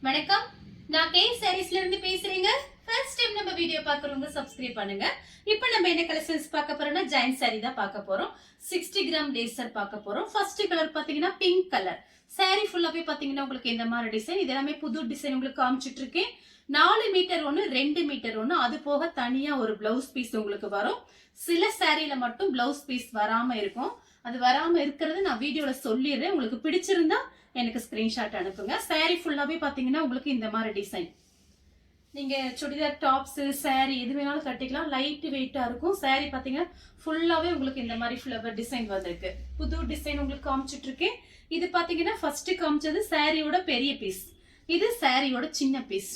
வணக்கம். நான் கே சாரீஸ்ல இருந்து பேசுறேங்க. ஃபர்ஸ்ட் டைம் நம்ம வீடியோ பார்க்கறவங்க சப்ஸ்கிரைப் பண்ணுங்க. இப்போ நம்ம என்ன கலெக்ஷன்ஸ் பார்க்க போறோம்னா ஜாயின் சாரி தான் பார்க்க போறோம். 60 கிராம் டேசர் பார்க்க போறோம். ஃபர்ஸ்ட் கலர் பாத்தீங்கன்னா பிங்க் கலர். சாரி ஃபுல்லாவே பாத்தீங்கன்னா உங்களுக்கு இந்த மாதிரி டிசைன். இது எல்லாமே புது டிசைன் உங்களுக்கு காமிச்சிட்டு இருக்கேன். 4 மீட்டர் ஒன்று 2 மீட்டர் ஒன்று, அது போக தனியா ஒரு பிளவுஸ் பீஸ் உங்களுக்கு வரும். சில சாரியில மட்டும் பிளவுஸ் பீஸ் வராம இருக்கும். அது வராம இருக்கிறது நான் வீடியோல சொல்லிடுறேன். உங்களுக்கு பிடிச்சிருந்தா எனக்கு ஸ்கிரீன்ஷாட் அனுப்புங்க. சாரி ஃபுல்லாவே பாத்தீங்கன்னா உங்களுக்கு இந்த மாதிரி டிசைன். நீங்க சுடிதார் டாப்ஸ் சாரி எது வேணாலும் கட்டிக்கலாம். லைட் வெயிட்டா இருக்கும். சாரி பாத்தீங்கன்னா ஃபுல்லாவே உங்களுக்கு இந்த மாதிரி ஃபிளவர் டிசைன் வந்திருக்கு. புது டிசைன் உங்களுக்கு காமிச்சிட்டு இருக்கேன். இது பாத்தீங்கன்னா ஃபர்ஸ்ட் காமிச்சது சாரியோட பெரிய பீஸ். இது சாரியோட சின்ன பீஸ்.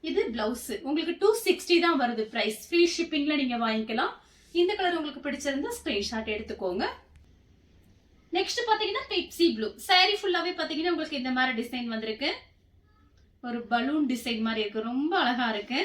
இது பிளவுஸ். உங்களுக்கு 260 தான் வருது பிரைஸ். ஃப்ரீ ஷிப்பிங்ல நீங்க வாங்கிக்கலாம். இந்த கலர் உங்களுக்கு பிடிச்சிருந்தா ஸ்கிரீன்ஷாட் எடுத்துக்கோங்க. நெக்ஸ்ட் பாத்தீங்கன்னா பெப்சி ப்ளூ. சாரி ஃபுல்லாவே பாத்தீங்கன்னா உங்களுக்கு இந்த மாதிரி டிசைன் வந்திருக்கு. ஒரு பலூன் டிசைன் மாதிரி இருக்கு. ரொம்ப அழகா இருக்கு.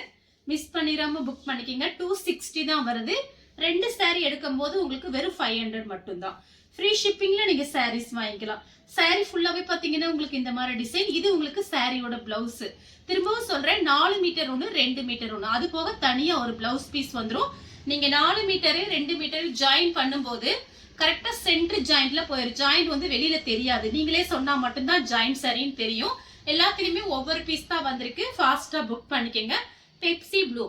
மிஸ் பண்ணிராம புக் பண்ணிக்கங்க. 260 தான் வருது. 2 சாரி எடுக்கும் போது உங்களுக்கு வெறும் 500 மட்டும் தான். ஃப்ரீ ஷிப்பிங்ல நீங்க சாரீஸ் வாங்கிக்கலாம். சாரி ஃபுல்லாவே பாத்தீங்கன்னா உங்களுக்கு இந்த மாதிரி டிசைன். இது உங்களுக்கு சாரியோட பிளவுஸ். திரும்பவும் சொல்றேன், 4 மீட்டர் ஒன்று 2 மீட்டர் ஒன்று, அது போக தனியா ஒரு பிளவுஸ் பீஸ் வந்துடும். நீங்க 4 மீட்டரு 2 மீட்டர் ஜாயின் பண்ணும்போது கரெக்டா சென்டர் ஜாயிண்ட்ல போயிடும். ஜாயிண்ட் வந்து வெளியில தெரியாது. நீங்களே சொன்னா மட்டும்தான் ஜாயிண்ட் சரின்னு தெரியும். எல்லாத்துலயுமே ஒவ்வொரு பீஸ் தான் வந்திருக்கு. ஃபாஸ்டா புக் பண்ணிக்கங்க. Pepsi blue.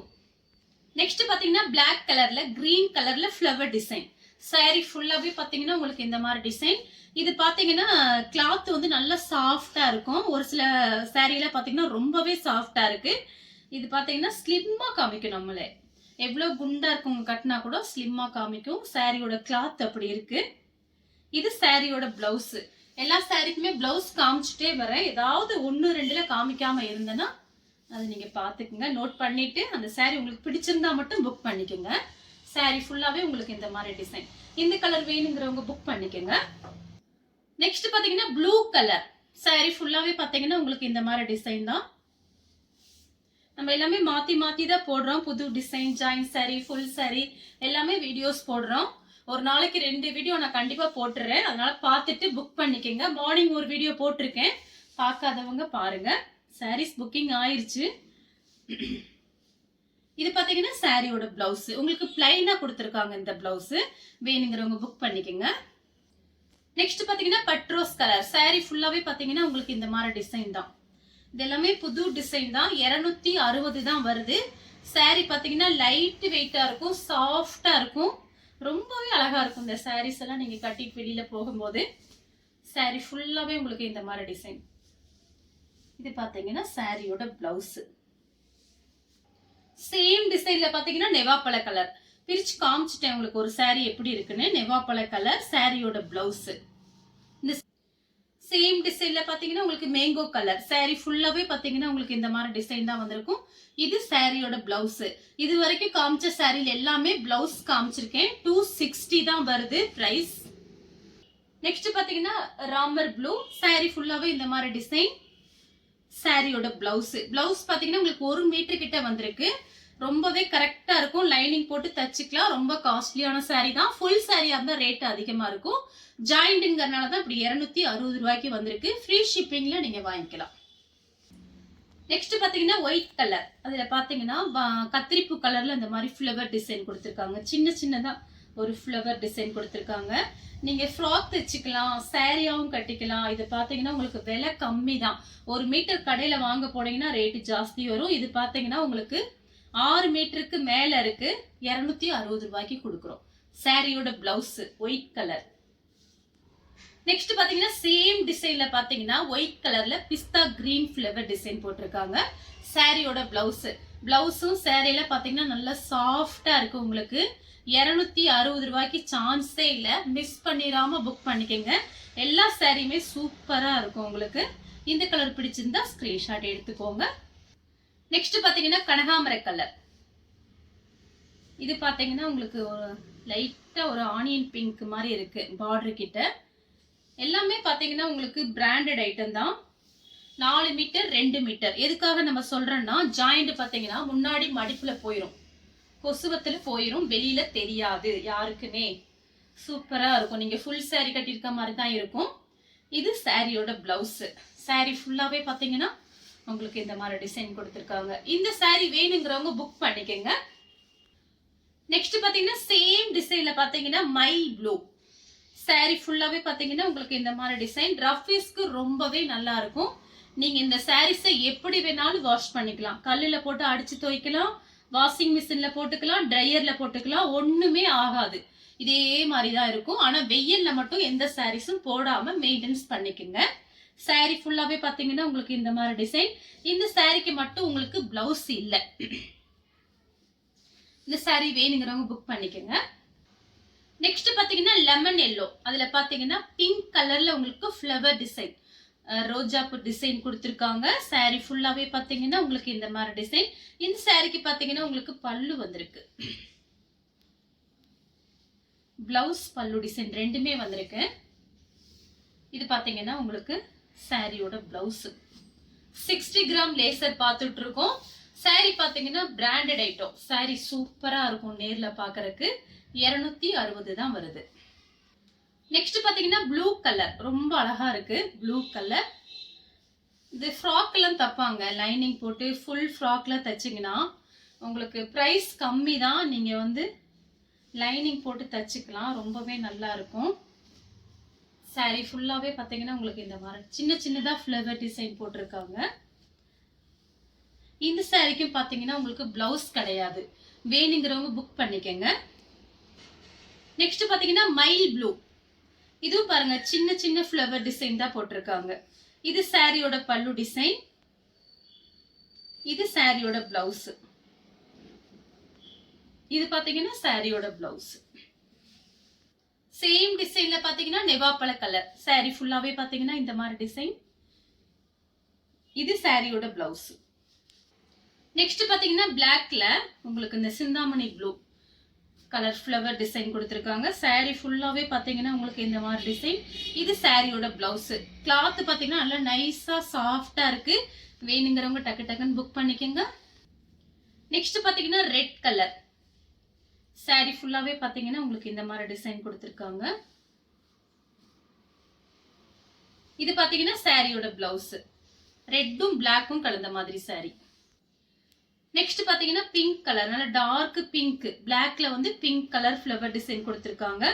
நெக்ஸ்ட் பாத்தீங்கன்னா பிளாக் கலர்ல கிரீன் கலர்ல ஃபிளவர் டிசைன். சாரி ஃபுல்லாவே பாத்தீங்கன்னா உங்களுக்கு இந்த மாதிரி டிசைன். இது பாத்தீங்கன்னா கிளாத் வந்து நல்லா சாஃப்டா இருக்கும். ஒரு சில சாரியில பாத்தீங்கன்னா ரொம்பவே சாஃப்டா இருக்கு. இது பாத்தீங்கன்னா ஸ்லிம்மா காமிக்கும். நம்மளே எவ்வளவு குண்டா இருக்கும் கட்டினா கூட ஸ்லிம்மா காமிக்கும். சாரியோட கிளாத் அப்படி இருக்கு. இது சாரியோட பிளவுஸ். எல்லா சாரிக்குமே பிளவுஸ் காமிச்சுட்டே வரேன். ஏதாவது 1-2ல காமிக்காம இருந்தேன்னா அது நீங்க பாத்துக்குங்க. நோட் பண்ணிட்டு அந்த சாரி உங்களுக்கு பிடிச்சிருந்தா மட்டும் புக் பண்ணிக்கோங்க. சாரி ஃபுல்லாவே உங்களுக்கு இந்த மாதிரி டிசைன். இந்த கலர் வேணுங்கிறவங்க புக் பண்ணிக்கோங்க. நெக்ஸ்ட் பாத்தீங்கன்னா ப்ளூ கலர். சாரி ஃபுல்லாவே பாத்தீங்கன்னா உங்களுக்கு இந்த மாதிரி டிசைன் தான். நம்ம எல்லாமே மாத்தி மாத்தி தான் போடுறோம். புது design, join sorry, full sorry எல்லாமே வீடியோஸ் போடுறோம். ஒரு நாளைக்கு 2 வீடியோ நான் கண்டிப்பா போட்டுறேன். அதனால பார்த்துட்டு புக் பண்ணிக்கங்க. மார்னிங் ஒரு வீடியோ போட்டிருக்கேன், பார்க்காதவங்க பாருங்க. சாரீஸ் புக்கிங் ஆயிருச்சு. இது பாத்தீங்கன்னா சாரியோட பிளவுஸ். உங்களுக்கு பிளைனா கொடுத்துருக்காங்க இந்த பிளவுஸ். வேணுங்கிறவங்க புக் பண்ணிக்கங்க. நெக்ஸ்ட் பாத்தீங்கன்னா பட்ரோஸ் கலர். சாரி ஃபுல்லாவே பாத்தீங்கன்னா உங்களுக்கு இந்த மாதிரி டிசைன் தான். இது எல்லாமே புது டிசைன் தான். 260 தான் வருது. சாரி பாத்தீங்கன்னா லைட் வெயிட்டா இருக்கும், சாஃப்டா இருக்கும். ரொம்பவே அழகா இருக்கும். இந்த சாரீஸ் எல்லாம் நீங்க கட்டிட்டு வெளியில போகும்போது. சாரி ஃபுல்லாவே உங்களுக்கு இந்த மாதிரி டிசைன். இது பாத்தீங்கன்னா சாரியோட பிளவுஸ். சேம் டிசைன்ல பாத்தீங்கன்னா நெவாப்பழ கலர். பிரிச்சு காமிச்சிட்டேன் உங்களுக்கு ஒரு சாரி எப்படி இருக்குன்னு. நெவாப்பழ கலர் சாரியோட பிளவுஸ். சேம் டிசைன்ல பாத்தீங்கன்னா உங்களுக்கு மேங்கோ கலர். சாரி ஃபுல்லாவே பாத்தீங்கன்னா உங்களுக்கு இந்த மாதிரி டிசைன் தான் வந்திருக்கும். இது சாரியோட பிளவுஸ். இது வரைக்கும் காமிச்ச சாரில எல்லாமே பிளவுஸ் காமிச்சிருக்கேன். 260 தான் வருது பிரைஸ். நெக்ஸ்ட் பாத்தீங்கன்னா ராமர் ப்ளூ. சாரி ஃபுல்லாவே இந்த மாதிரி டிசைன். சாரியோட பிளவுஸ். பிளவுஸ் பாத்தீங்கன்னா உங்களுக்கு 1 மீட்டர் கிட்ட வந்திருக்கு. ரொம்பவே கரெக்டா இருக்கும். லைனிங் போட்டு தச்சுக்கலாம். ரொம்ப காஸ்ட்லியான சாரி தான். ஃபுல் சாரியா இருந்தா ரேட் அதிகமா இருக்கும். ஜாயிண்ட்ங்கறனால தான் இப்படி 260 ரூபாய்க்கு வந்திருக்கு. ஃப்ரீ ஷிப்பிங்ல நீங்க வாங்கிக்கலாம். நெக்ஸ்ட் பாத்தீங்கன்னா ஒயிட் கலர். அதுல பாத்தீங்கன்னா கத்திரிப்பூ கலர்ல இந்த மாதிரி ஃபிளவர் டிசைன் கொடுத்திருக்காங்க. சின்ன சின்னதா ஒரு ஃபிளவர் டிசைன் கொடுத்திருக்காங்க. நீங்க ஃப்ராக் தைச்சுக்கலாம், சாரியாவும் கட்டிக்கலாம். இது பாத்தீங்கன்னா உங்களுக்கு விலை கம்மி தான். 1 மீட்டர் கடையில வாங்க போனீங்கன்னா ரேட் ஜாஸ்தி வரும். இது பாத்தீங்கன்னா உங்களுக்கு 6 மீட்டருக்கு மேல இருக்கு. 260 ரூபாய்க்கு கொடுக்குறோம். சாரியோட பிளவுஸ் ஒயிட் கலர். நெக்ஸ்ட் பாத்தீங்கன்னா சேம் டிசைன்ல பாத்தீங்கன்னா ஒயிட் கலர்ல பிஸ்தா கிரீன் ஃபிளவர் டிசைன் போட்டிருக்காங்க. சாரியோட பிளவுஸ். பிளவுஸும் சாரியில பாத்தீங்கன்னா நல்லா சாஃப்டா இருக்கு. உங்களுக்கு 260 ரூபாய்க்கு சான்ஸே இல்ல. மிஸ் பண்ணிராம புக் பண்ணிக்கங்க. எல்லா சாரியுமே சூப்பரா இருக்கும். உங்களுக்கு இந்த கலர் பிடிச்சிருந்தா ஸ்கிரீன்ஷாட் எடுத்துக்கோங்க. நெக்ஸ்ட் பாத்தீங்கன்னா கனகாமர கலர். இது பாத்தீங்கன்னா உங்களுக்கு ஒரு லைட்டா ஒரு ஆனியன் பிங்க் மாதிரி இருக்கு பார்டர் கிட்ட. எல்லாமே பாத்தீங்கன்னா உங்களுக்கு பிராண்டட் ஐட்டம் தான். 4 மீட்டர் 2 மீட்டர். எதுக்காக நம்ம சொல்றோம்னா ஜாயிண்ட் பாத்தீங்கன்னா முன்னாடி மடிப்புல போயிரும், கொசுவத்துல போயிரும், வெளியில தெரியாது யாருக்குமே. சூப்பரா இருக்கும். நீங்க ஃபுல் சாரி கட்டியிருக்க மாதிரி தான் இருக்கும். இது சாரியோட பிளவுஸ். சாரி ஃபுல்லாவே பாத்தீங்கன்னா உங்களுக்கு இந்த மாதிரி டிசைன் கொடுத்திருக்காங்க. இந்த saree வேணுங்கிறவங்க புக் பண்ணிக்கங்க. நெக்ஸ்ட் பாத்தீங்கன்னா சேம் டிசைன்ல பாத்தீங்கன்னா மைல் ப்ளூ saree ஃபுல்லாவே பாத்தீங்கன்னா உங்களுக்கு இந்த மாதிரி டிசைன் ரஃபீஸ்க்கு ரொம்பவே நல்லா இருக்கும். நீங்க இந்த சாரீஸை எப்படி வேணாலும் வாஷ் பண்ணிக்கலாம். கல்லுல போட்டு அடிச்சு துவைக்கலாம், வாஷிங் மிஷின்ல போட்டுக்கலாம், ட்ரையர்ல போட்டுக்கலாம், ஒண்ணுமே ஆகாது. இதே மாதிரி தான் இருக்கும். ஆனா வெயில்ல மட்டும் எந்த சாரீஸும் போடாம மெயின்டெனன்ஸ் பண்ணிக்கோங்க. saree ஃபுல்லாவே பாத்தீங்கன்னா உங்களுக்கு இந்த மாதிரி டிசைன். இந்த சாரிக்கு மட்டும் உங்களுக்கு பிளவுஸ் இல்ல. இந்த saree வேணுங்கிறவங்க புக் பண்ணிக்கோங்க. நெக்ஸ்ட் பாத்தீங்கன்னா லெமன் எல்லோ, அதுல பாத்தீங்கன்னா பிங்க் கலர்ல உங்களுக்கு ஃப்ளவர் டிசைன், ரோஜா பூ டிசைன் கொடுத்திருக்காங்க. saree ஃபுல்லாவே பாத்தீங்கன்னா உங்களுக்கு இந்த மாதிரி டிசைன். இந்த சாரிக்கு பாத்தீங்கன்னா உங்களுக்கு பல்லு வந்திருக்கு, பிளவுஸ் பல்லு டிசைன் ரெண்டுமே வந்திருக்கு. இது பாத்தீங்கன்னா உங்களுக்கு சாரியோட பிளவுஸ். 60 கிராம் லேசர் பார்த்துட்டு இருக்கோம். saree பாத்தீங்கன்னா பிராண்டட் ஐட்டம். saree சூப்பரா இருக்கும், நேர்ல பாக்குறதுக்கு 260 தான் வருது. நெக்ஸ்ட் பாத்தீங்கன்னா ப்ளூ கலர், ரொம்ப அழகா இருக்கு ப்ளூ கலர். இது ஃப்ராக் எல்லாம் தப்பாங்க, லைனிங் போட்டு ஃபுல் ஃப்ராக்ல தச்சிங்கன்னா உங்களுக்கு பிரைஸ் கம்மி தான். நீங்க வந்து லைனிங் போட்டு தச்சுக்கலாம், ரொம்பவே நல்லா இருக்கும். saree ஃபுல்லாவே பாத்தீங்கன்னா உங்களுக்கு இந்த மாதிரி சின்ன சின்னதா ஃப்ளவர் டிசைன் போட்டிருக்காங்க. இந்த சாரிக்கும் பாத்தீங்கன்னா உங்களுக்கு பிளவுஸ் கிடையாது, வேணுங்கிறவங்க புக் பண்ணிக்கங்க. நெக்ஸ்ட் பாத்தீங்கன்னா மைல் ப்ளூ, இதுவும் பாருங்க சின்ன சின்ன ஃப்ளவர் டிசைன் தான் போட்டிருக்காங்க. இது சாரியோட பல்லு டிசைன், இது சாரியோட பிளவுஸ். இது பாத்தீங்கன்னா சாரியோட பிளவுஸ். சேம் டிசைன்ல பாத்தீங்கன்னா நெவாப்பழ கலர், saree ஃபுல்லாவே பாத்தீங்கன்னா இந்த மாதிரி டிசைன். இது சாரியோட பிளவுஸ். நெக்ஸ்ட் பாத்தீங்கன்னா பிளாக்ல உங்களுக்கு இந்த Chintamani blue colour flower design கொடுத்திருக்காங்க. saree ஃபுல்லாவே பாத்தீங்கன்னா உங்களுக்கு இந்த மாதிரி டிசைன். இது சாரியோட பிளவுஸ். கிளாத் பாத்தீங்கன்னா நல்லா நைஸா சாஃப்டா இருக்கு, வேணுங்கிறவங்க டக்கு டக்குன்னு புக் பண்ணிக்கோங்க. நெக்ஸ்ட் பாத்தீங்கன்னா ரெட் கலர், saree ஃபுல்லாவே பாத்தீங்கன்னா உங்களுக்கு இந்த மாதிரி டிசைன் கொடுத்திருக்காங்க. இது பாத்தீங்கன்னா சாரியோட பிளவுஸ், ரெட்டும் பிளாக்கும் கலந்த மாதிரி saree. நெக்ஸ்ட் பாத்தீங்கன்னா பிங்க் கலர், நல்ல டார்க் பிங்க், பிளாக்ல வந்து பிங்க் கலர் ஃப்ளவர் டிசைன் கொடுத்திருக்காங்க.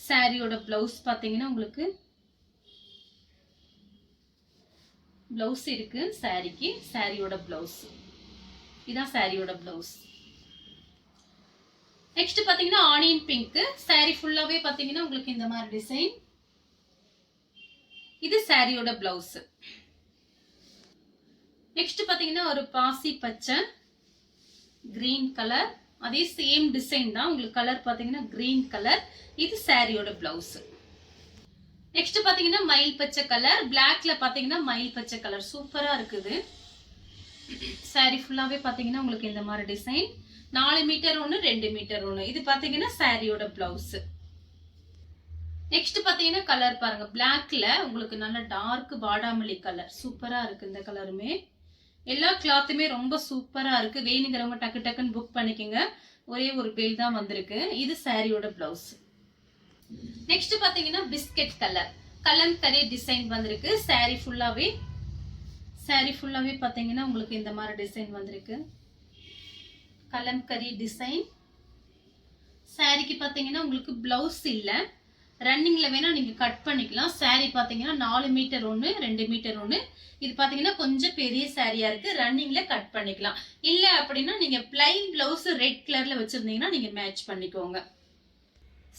சாரியோட பிளவுஸ் பாத்தீங்கன்னா உங்களுக்கு பிளவுஸ் இருக்கு சாரிக்கு, சாரியோட பிளவுஸ் இதான் சாரியோட பிளவுஸ். நெக்ஸ்ட் பாத்தீங்கன்னா ஆனியன் பிங்க், saree ஃபுல்லாவே பாத்தீங்கன்னா உங்களுக்கு இந்த மாதிரி டிசைன். இது சாரியோட பிளவுஸ். நெக்ஸ்ட் பாத்தீங்கன்னா ஒரு பாசி பச்சை கிரீன் கலர், அதே சேம் டிசைன் தான், உங்களுக்கு கலர் பாத்தீங்கன்னா கிரீன் கலர். இது சாரியோட பிளவுஸ். நெக்ஸ்ட் பாத்தீங்கன்னா மயில் பச்சை கலர், பிளாக்ல பாத்தீங்கன்னா மயில் பச்சை கலர் சூப்பரா இருக்குது. saree ஃபுல்லாவே பாத்தீங்கன்னா உங்களுக்கு இந்த மாதிரி டிசைன். 4 மீட்டர் ஒன்று, 2 மீட்டர் ஒன்று. இது பாத்தீங்கன்னா சாரியோட பிளவுஸ். நெக்ஸ்ட் பாத்தீங்கன்னா கலர் பாருங்க, பிளாக்ல உங்களுக்கு நல்ல டார்க் பாடாமல்லி கலர் சூப்பரா இருக்கு. இந்த கலருமே எல்லா கிளாத்துமே ரொம்ப சூப்பரா இருக்கு, வேணுங்கிறவங்க டக்கு டக்குன்னு புக் பண்ணிக்கோங்க. ஒரே ஒரு பேல் தான் வந்திருக்கு. இது சாரியோட பிளவுஸ். நெக்ஸ்ட் பாத்தீங்கன்னா பிஸ்கட் கலர், கலம்கரி டிசைன் வந்திருக்கு. saree ஃபுல்லாவே பாத்தீங்கன்னா உங்களுக்கு இந்த மாதிரி டிசைன் வந்திருக்கு, கலம்கரி டிசைன். சாரிக்கு பாத்தீங்கன்னா உங்களுக்கு பிளவுஸ் இல்ல, ரன்னிங்ல வேணா நீங்க கட் பண்ணிக்கலாம். saree பாத்தீங்கன்னா 4 மீட்டர் ஒன்று, 2 மீட்டர் ஒன்று. இது பாத்தீங்கன்னா கொஞ்சம் பெரிய சாரியா இருக்கு, ரன்னிங்ல கட் பண்ணிக்கலாம். இல்ல அப்படின்னா நீங்க பிளைன் பிளவுஸ் ரெட் கலர்ல வச்சிருந்தீங்கன்னா நீங்க மேட்ச் பண்ணிக்கோங்க.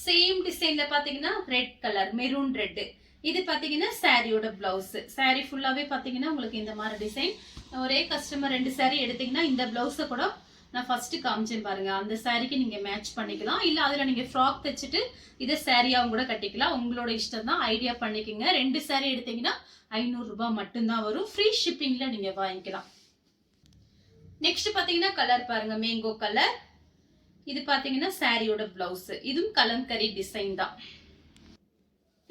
சேம் டிசைன்ல பாத்தீங்கன்னா ரெட் கலர், மெரூன் ரெட். இது பாத்தீங்கன்னா சாரியோட பிளவுஸ். saree ஃபுல்லாவே பாத்தீங்கன்னா உங்களுக்கு இந்த மாதிரி டிசைன். ஒரே கஸ்டமர் 2 saree எடுத்தீங்கன்னா இந்த பிளவுஸை கூட நான் ஃபர்ஸ்ட் காமிச்சேன் பாருங்க, அந்த சாரிக்கு நீங்க மேட்ச் பண்ணிக்கலாம். இல்ல அதுல நீங்க ஃப்ராக் தைச்சிட்டு இதை சாரியாவும் கூட கட்டிக்கலாம், உங்களோட இஷ்டம் தான். ஐடியா பண்ணிக்கோங்க. 2 saree எடுத்தீங்கன்னா 500 ரூபாய் மட்டும்தான் வரும், ஃப்ரீ ஷிப்பிங்ல நீங்க வாங்கிக்கலாம். நெக்ஸ்ட் பாத்தீங்கன்னா கலர் பாருங்க, மேங்கோ கலர். இது பாத்தீங்கன்னா சாரியோட பிளவுஸ். இதுவும் கலம்கரி டிசைன் தான்.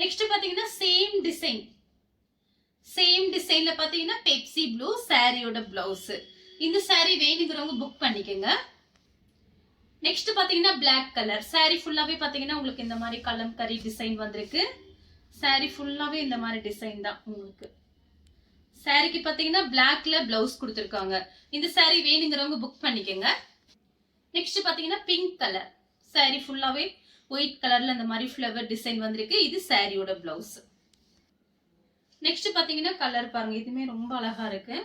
நெக்ஸ்ட் பாத்தீங்கன்னா சேம் டிசைன்ல பாத்தீங்கன்னா பெப்சி ப்ளூ, சாரியோட பிளவுஸ். இந்த saree வேணுங்கிறவங்க புக் பண்ணிக்கோங்க. நெக்ஸ்ட் பாத்தீங்கன்னா பிளாக் கலர், saree ஃபுல்லாவே பாத்தீங்கன்னா உங்களுக்கு இந்த மாதிரி கலம்கரி டிசைன் வந்திருக்கு. saree ஃபுல்லாவே இந்த மாதிரி டிசைன் தான் உங்களுக்கு. சாரிக்கு பாத்தீங்கன்னா பிளாக்ல பிளவுஸ் கொடுத்துருக்காங்க. இந்த சாரி வேணுங்கிறவங்க புக் பண்ணிக்கோங்க. நெக்ஸ்ட் பாத்தீங்கன்னா பிங்க் கலர் சாரி ஃபுல்லாவே ஒயிட் கலர்ல இந்த மாதிரி ஃபிளவர் டிசைன் வந்திருக்கு. இது சாரியோட பிளவுஸ். நெக்ஸ்ட் பாத்தீங்கன்னா கலர் பாருங்க, இதுமே ரொம்ப அழகா இருக்கு.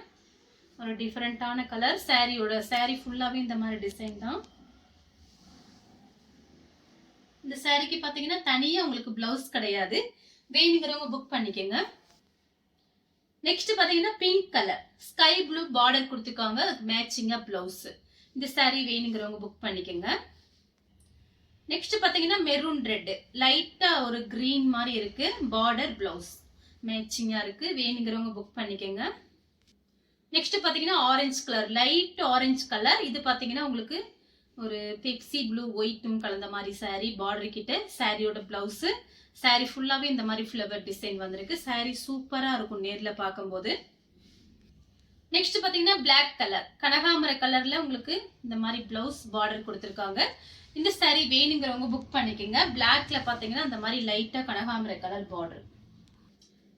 ஒரு டிஃபரெண்டான கலர். சாரி ஃபுல்லாவே இந்த மாதிரி டிசைன் தான். இந்த சாரிக்கு பாத்தீங்கன்னா தனியா உங்களுக்கு பிளவுஸ் கிடையாது. வேணுங்கிறவங்க புக் பண்ணிக்கோங்க. நெக்ஸ்ட் பாத்தீங்கன்னா pink colour sky blue border கொடுத்துருக்காங்க. மேட்சிங்கா பிளவுஸ். இந்த சாரி வேணுங்கிறவங்க புக் பண்ணிக்கோங்க. நெக்ஸ்ட் பாத்தீங்கன்னா மெரூன் ரெட் லைட்டா ஒரு கிரீன் மாதிரி இருக்கு. பார்டர் பிளவுஸ் மேட்சிங்கா இருக்கு. வேணுங்கிறவங்க புக் பண்ணிக்கோங்க. நெக்ஸ்ட் பாத்தீங்கன்னா orange colour light orange colour. இது பாத்தீங்கன்னா உங்களுக்கு ஒரு பெப்சி ப்ளூ ஒயிட்டும் கலந்த மாதிரி சாரி. பார்டர் கிட்ட சாரியோட பிளவுஸ். சாரி ஃபுல்லாவே இந்த மாதிரி ஃபிளவர் டிசைன் வந்திருக்கு. சாரி சூப்பரா இருக்கும் நேர்ல பார்க்கும்போது. நெக்ஸ்ட் பாத்தீங்கன்னா பிளாக் கலர் கனகாமர கலர்ல உங்களுக்கு இந்த மாதிரி பிளவுஸ் பார்டர் கொடுத்துருக்காங்க. இந்த சாரி வேணுங்கிறவங்க புக் பண்ணிக்கோங்க. பிளாக்ல பாத்தீங்கன்னா இந்த மாதிரி லைட்டா கனகாமர கலர் பார்டர்.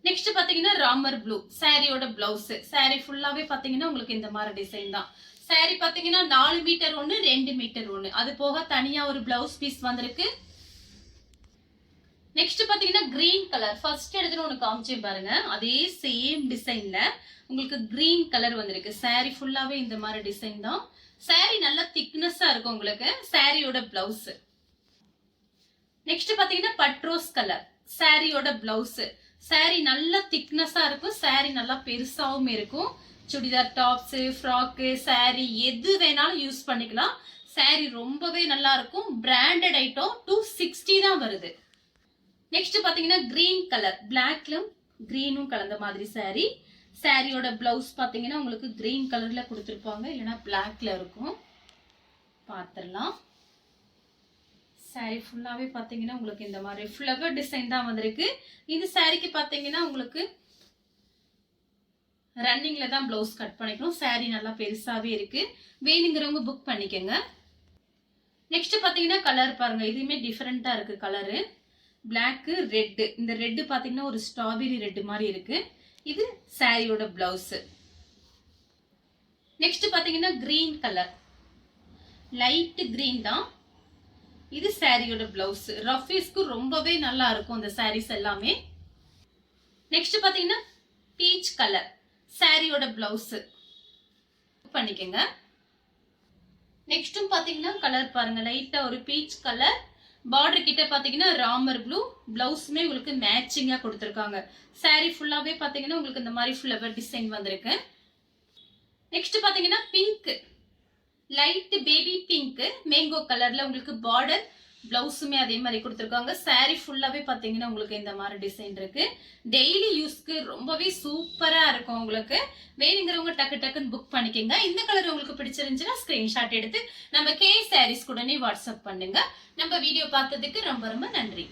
நெக்ஸ்ட் பாத்தீங்கன்னா ராமர் ப்ளூ சாரியோட பிளவுஸ். சாரி ஃபுல்லாவே பாத்தீங்கன்னா உங்களுக்கு இந்த மாதிரி டிசைன் தான். சாரி பாத்தீங்கன்னா 4 மீட்டர் 1 2 மீட்டர் 1. அது போக தனியா ஒரு பிளவுஸ் பீஸ் வந்திருக்கு. நெக்ஸ்ட் பாத்தீங்கன்னா கிரீன் கலர் ஃபர்ஸ்ட் எடுத்து ஒன்று காமிச்சேன் பாருங்க. அதே சேம் டிசைன்ல உங்களுக்கு கிரீன் கலர் வந்திருக்கு. சாரி ஃபுல்லாவே இந்த மாதிரி டிசைன் தான். சாரி நல்லா திக்னஸா இருக்கும் உங்களுக்கு. சாரியோட பிளவுஸ். நெக்ஸ்ட் பாத்தீங்கன்னா பட்ரோஸ் கலர் சாரியோட பிளவுஸ். சாரி நல்லா திக்னஸா இருக்கும். சாரி நல்லா பெருசாவும் இருக்கும். சுடிதார் டாப்ஸ் ஃப்ராக்கு சாரி எது வேணாலும் யூஸ் பண்ணிக்கலாம். சாரி ரொம்பவே நல்லா இருக்கும். பிராண்டட் ஐட்டம் 260 தான் வருது. நெக்ஸ்ட் பாத்தீங்கன்னா கிரீன் கலர் பிளாக்லும் கிரீனும் கலந்த மாதிரி சாரி. சாரியோட பிளவுஸ் பாத்தீங்கன்னா உங்களுக்கு கிரீன் கலர்ல கொடுத்துருப்பாங்க, இல்லைன்னா பிளாக்ல இருக்கும். பார்த்துடலாம். சாரி ஃபுல்லாவே பாத்தீங்கன்னா உங்களுக்கு இந்த மாதிரி ஃபிளவர் டிசைன் தான் வந்திருக்கு. இந்த சாரிக்கு பாத்தீங்கன்னா உங்களுக்கு ரன்னிங்ல தான் பிளவுஸ் கட் பண்ணிக்கணும். சாரி நல்லா பெருசாவே இருக்கு. வேணுங்கிறவங்க புக் பண்ணிக்கோங்க. நெக்ஸ்ட் பாத்தீங்கன்னா கலர் பாருங்க, இதுவுமே டிஃபரெண்டா இருக்கு கலரு. Black red. இந்த ரெட் பாத்தீங்கன்னா ஒரு ஸ்ட்ராபெரி ரெட் மாதிரி இருக்கு. இது சாரியோட பிளவுஸ். நெக்ஸ்ட் பாத்தீங்கன்னா கிரீன் கலர் லைட் கிரீன் தான். இது சாரியோட பிளவுஸ். ரஃபீஸ்க்கு ரொம்பவே நல்லா இருக்கும் இந்த சாரீஸ் எல்லாமே. நெக்ஸ்ட் பாத்தீங்கன்னா பீச் கலர் சாரியோட பிளவுஸ் பண்ணிக்கங்க. நெக்ஸ்டும் பாத்தீங்கன்னா கலர் பாருங்க, லைட்டா ஒரு பீச் கலர். பார்டர் கிட்ட பாத்தீங்கன்னா ராமர் ப்ளூ. பிளவுஸுமே உங்களுக்கு மேட்சிங்கா கொடுத்துருக்காங்க. சாரி ஃபுல்லாவே பாத்தீங்கன்னா உங்களுக்கு இந்த மாதிரி ஃபிளவர் டிசைன் வந்திருக்கு. நெக்ஸ்ட் பாத்தீங்கன்னா pink light baby pink mango கலர்ல உங்களுக்கு பார்டர். பிளவுஸுமே அதே மாதிரி கொடுத்துருக்காங்க. சாரி ஃபுல்லாவே பாத்தீங்கன்னா உங்களுக்கு இந்த மாதிரி டிசைன் இருக்கு. டெய்லி யூஸ்க்கு ரொம்பவே சூப்பரா இருக்கும் உங்களுக்கு. வேணுங்கிறவங்க டக்கு டக்குன்னு புக் பண்ணிக்கோங்க. இந்த கலர் உங்களுக்கு பிடிச்சிருந்துச்சுன்னா ஸ்கிரீன்ஷாட் எடுத்து நம்ம கே சாரீஸ் உடனே வாட்ஸ்அப் பண்ணுங்க. நம்ம வீடியோ பார்த்ததுக்கு ரொம்ப ரொம்ப நன்றி.